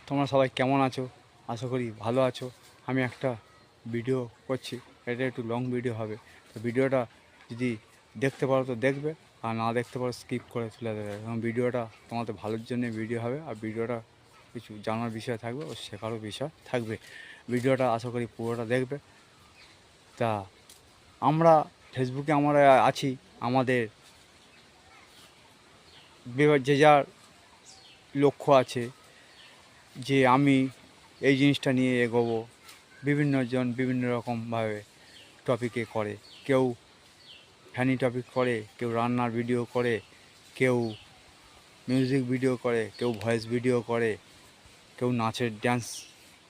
তোমরা সবাই কেমন আছো? আশা করি ভালো আছো। আমি একটা ভিডিও করছি, এটা একটু লং ভিডিও হবে। তো ভিডিওটা যদি দেখতে পারো তো দেখবে, আর না দেখতে পারো স্কিপ করে তুলে দেবে। এবং ভিডিওটা তোমাদের ভালোর জন্য ভিডিও হবে, আর ভিডিওটা কিছু জানার বিষয় থাকবে ও শেখারও বিষয় থাকবে। ভিডিওটা আশা করি পুরোটা দেখবে। তা আমরা ফেসবুকে আমরা আছি, আমাদের যে যার লক্ষ্য আছে যে আমি এই জিনিসটা নিয়ে এগোবো। বিভিন্ন জন বিভিন্ন রকমভাবে টপিকে করে, কেউ ফ্যানি টপিক করে, কেউ রান্নার ভিডিও করে, কেউ মিউজিক ভিডিও করে, কেউ ভয়েস ভিডিও করে, কেউ নাচের ড্যান্স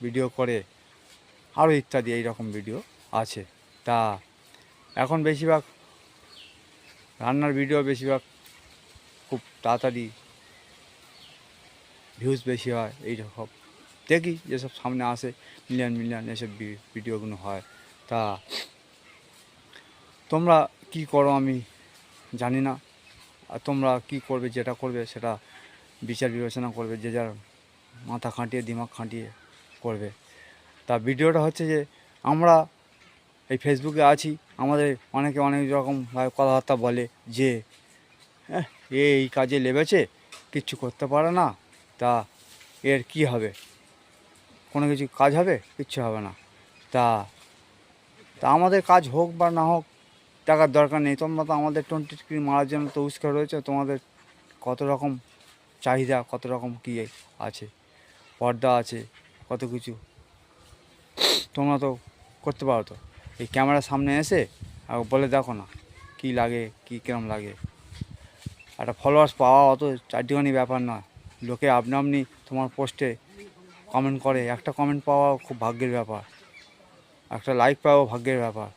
ভিডিও করে, আরও ইত্যাদি এই রকম ভিডিও আছে। তা এখন বেশিরভাগ রান্নার ভিডিও বেশিরভাগ খুব তাড়াতাড়ি ভিউজ বেশি হয়। এই রকম দেখি যেসব সামনে আসে মিলিয়ন মিলিয়ন এসব ভিডিওগুলো হয়। তা তোমরা কি করো আমি জানি না, আর তোমরা কি করবে, যেটা করবে সেটা বিচার বিবেচনা করবে, যে যার মাথা খাটিয়ে দিমাগ খাটিয়ে করবে। তা ভিডিওটা হচ্ছে যে আমরা এই ফেসবুকে আছি, আমাদের অনেকে অনেক রকমভাবে কথাবার্তা বলে যে এই কাজে লেগেছে, কিচ্ছু করতে পারে না, তা এর কি হবে, কোনো কিছু কাজ হবে, কিচ্ছু হবে না। তা তা আমাদের কাজ হোক বা না হোক, টাকার দরকার নেই। তোমরা তো আমাদের 20 স্ক্রিন মারার জন্য তো উস্কার রয়েছে। তোমাদের কত রকম চাহিদা, কত রকম কী আছে, পর্দা আছে, কত কিছু তোমরা তো করতে পারো। তো এই ক্যামেরার সামনে এসে আর বলে দেখো না কী লাগে, কী কিরম লাগে। একটা ফলোয়ার্স পাওয়া অত চারটিখানি ব্যাপার নয়। লোকে আপনি আপনি তোমার পোস্টে কমেন্ট করে, একটা কমেন্ট পাওয়া খুব ভাগ্যের ব্যাপার, একটা লাইক পাওয়া ভাগ্যের ব্যাপার।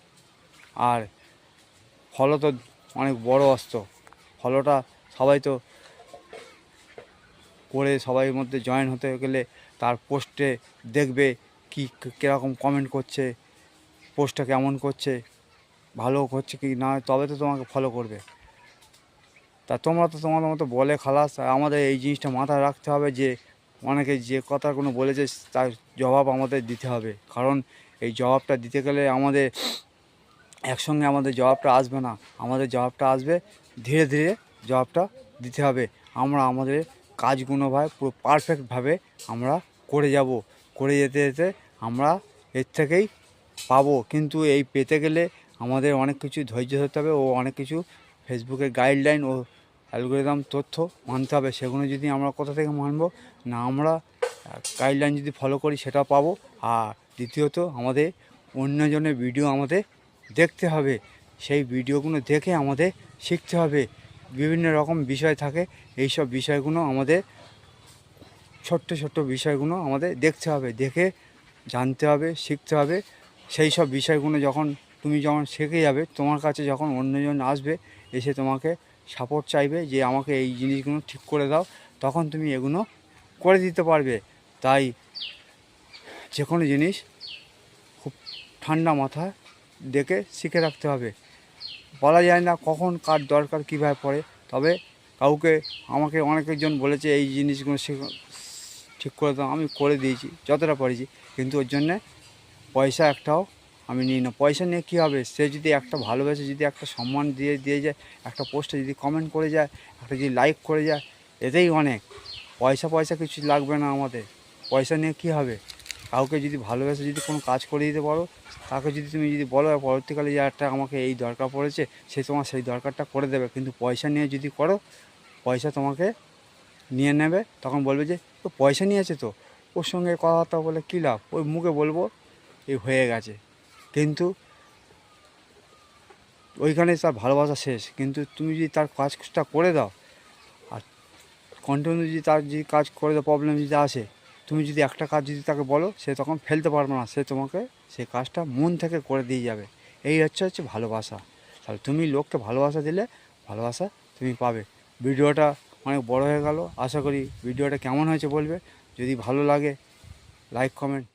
আর ফলো তো অনেক বড় অস্ত্র। ফলোটা সবাই তো করে, সবাই মধ্যে জয়েন হতে গেলে তার পোস্টে দেখবে কি কীরকম কমেন্ট করছে, পোস্টটা কেমন করছে, ভালো করছে কি না, তবে তো তোমাকে ফলো করবে। তা তোমরা তো তোমাদের মতো বলে খালাস। আমাদের এই জিনিসটা মাথায় রাখতে হবে যে অনেকে যে কথাগুলো বলেছে তার জবাব আমাদের দিতে হবে। কারণ এই জবাবটা দিতে গেলে আমাদের একসঙ্গে আমাদের জবাবটা আসবে না, আমাদের জবাবটা আসবে ধীরে ধীরে, জবাবটা দিতে হবে। আমরা আমাদের কাজগুলো পুরো পারফেক্টভাবে আমরা করে যাব, করে যেতে যেতে আমরা এর থেকেই পাবো। কিন্তু এই পেতে গেলে আমাদের অনেক কিছু ধৈর্য ধরতে হবে ও অনেক কিছু ফেসবুকের গাইডলাইন ও অ্যালগোরিদম তথ্য মানতে হবে। সেগুলো যদি আমরা কোথা থেকে মানবো না, আমরা গাইডলাইন যদি ফলো করি সেটা পাবো। আর দ্বিতীয়ত আমাদের অন্যজনের ভিডিও আমাদের দেখতে হবে, সেই ভিডিওগুলো দেখে আমাদের শিখতে হবে। বিভিন্ন রকম বিষয় থাকে, এই সব বিষয়গুলো আমাদের ছোট্ট ছোট্ট বিষয়গুলো আমাদের দেখতে হবে, দেখে জানতে হবে, শিখতে হবে। সেই সব বিষয়গুলো তুমি যখন শিখে যাবে, তোমার কাছে যখন অন্যজন আসবে, এসে তোমাকে সাপোর্ট চাইবে যে আমাকে এই জিনিসগুলো ঠিক করে দাও, তখন তুমি এগুলো করে দিতে পারবে। তাই যে কোনো জিনিস খুব ঠান্ডা মাথায় দেখে শিখে রাখতে হবে। বলা যায় না কখন কার দরকার কীভাবে পড়ে। তবে আমাকে অনেকজন বলেছে এই জিনিসগুলো ঠিক করে দাও, আমি করে দিয়েছি যতটা পারিছি। কিন্তু ওর জন্যে পয়সা একটাও আমি নিই না। পয়সা নিয়ে কী হবে? সে যদি একটা ভালোবেসে যদি একটা সম্মান দিয়ে যায়, একটা পোস্টে যদি কমেন্ট করে যায়, একটা যদি লাইক করে যায়, এতেই অনেক। পয়সা কিছু লাগবে না আমাদের। পয়সা নিয়ে কী হবে? কাউকে যদি ভালোবেসে যদি কোনো কাজ করে দিতে পারো, তাকে যদি তুমি যদি বলো পরবর্তীকালে যে একটা আমাকে এই দরকার পড়েছে, সে তোমার সেই দরকারটা করে দেবে। কিন্তু পয়সা নিয়ে যদি করো, পয়সা তোমাকে নিয়ে নেবে, তখন বলবে যে ও পয়সা নিয়েছে, তো ওর সঙ্গে কথাবার্তা বলে কী লাভ, ওই মুখে বলবো এই হয়ে গেছে, কিন্তু ওইখানে তার ভালোবাসা শেষ। কিন্তু তুমি যদি তার কাজটা করে দাও, আর কন্টিনিউ যদি তার যদি কাজ করে দাও, প্রবলেম যদি আসে, তুমি যদি একটা কাজ যদি তাকে বলো, সে তখন ফেলতে পারবে না, সে তোমাকে সেই কাজটা মন থেকে করে দিয়ে যাবে। এই হচ্ছে ভালোবাসা। তাহলে তুমি লোককে ভালোবাসা দিলে ভালোবাসা তুমি পাবে। ভিডিওটা অনেক বড় হয়ে গেল, আশা করি ভিডিওটা কেমন হয়েছে বলবে। যদি ভালো লাগে লাইক কমেন্ট